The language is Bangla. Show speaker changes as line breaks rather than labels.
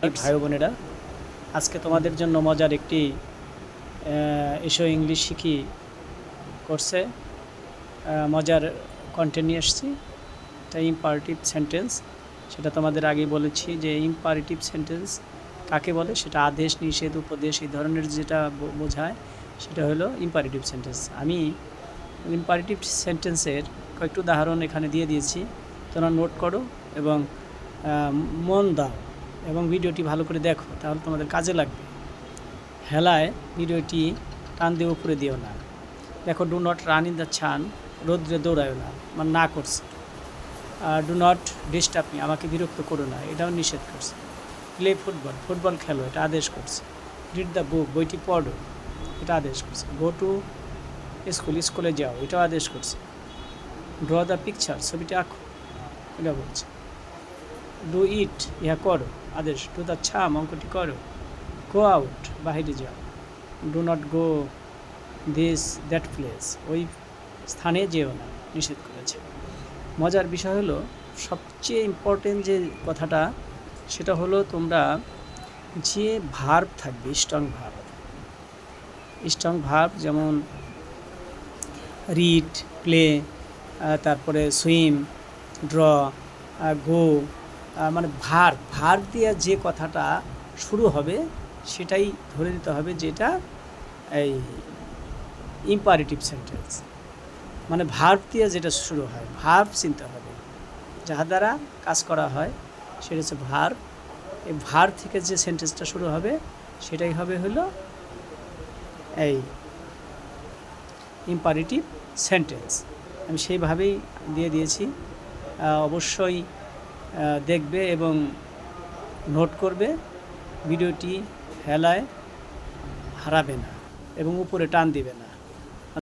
ভাই বোনেরা, আজকে তোমাদের জন্য মজার একটি এসো ইংলিশ শিখি কোর্সে মজার কন্টেন্ট নিয়ে এসেছি। এটা ইম্পারেটিভ সেন্টেন্স। সেটা তোমাদের আগেই বলেছি যে ইম্পারেটিভ সেন্টেন্স কাকে বলে, সেটা আদেশ, নিষেধ, উপদেশ এই ধরনের যেটা বোঝায় সেটা হলো ইম্পারেটিভ সেন্টেন্স। আমি ইম্পারেটিভ সেন্টেন্সের কয়েকটি উদাহরণ এখানে দিয়ে দিয়েছি, তোমরা নোট করো এবং মন দাও এবং ভিডিওটি ভালো করে দেখো, তাহলে তোমাদের কাজে লাগবে। হেলায় ভিডিওটি টান দিয়ে উপরে দিও না। দেখো, do not run in the sun, রৌদ্রে দৌড়ায় না, মানে না করছে। ডু নট ডিস্টার্ব মি, আমাকে বিরক্ত করো না, এটাও নিষেধ করছে। প্লে ফুটবল, ফুটবল খেলো, এটা আদেশ করছে। রিড দ্য বুক, বইটি পড়ো, এটা আদেশ করছে। গো টু স্কুল, স্কুলে যাও, এটাও আদেশ করছে। ড্র দ্য পিকচার, ছবিটি আঁকো, এটা বলছে। ডু ইট, ইহা করো, আদেশ। ডু দ্য ছাম, অঙ্কটি করো। গো আউট, বাহিরে যাও। Do not go this that place, ওই স্থানে যেও না, নিষেধ করেছে। মজার বিষয় হলো, সবচেয়ে ইম্পর্টেন্ট যে কথাটা সেটা হলো তোমরা যে ভার্ব থাকবে, স্ট্রং ভার্ব, যেমন রিড, প্লে, তারপরে সুইম, ড্র, গো, মানে ভার্ব দিয়ে যে কথাটা শুরু হবে সেটাই ধরে নিতে হবে যেটা এই ইম্পারেটিভ সেন্টেন্স। মানে ভার্ব দিয়ে যেটা শুরু হয়, ভার্ব চিনতে হবে, যার দ্বারা কাজ করা হয় সেটা হচ্ছে ভার্ব। এই ভার্ব থেকে যে সেন্টেন্সটা শুরু হবে সেটাই হবে হলো এই ইম্পারেটিভ সেন্টেন্স। আমি সেইভাবেই দিয়ে দিয়েছি, অবশ্যই দেখবে এবং নোট করবে। ভিডিওটি হেলায় হারাবে না এবং উপরে টান দিবে না।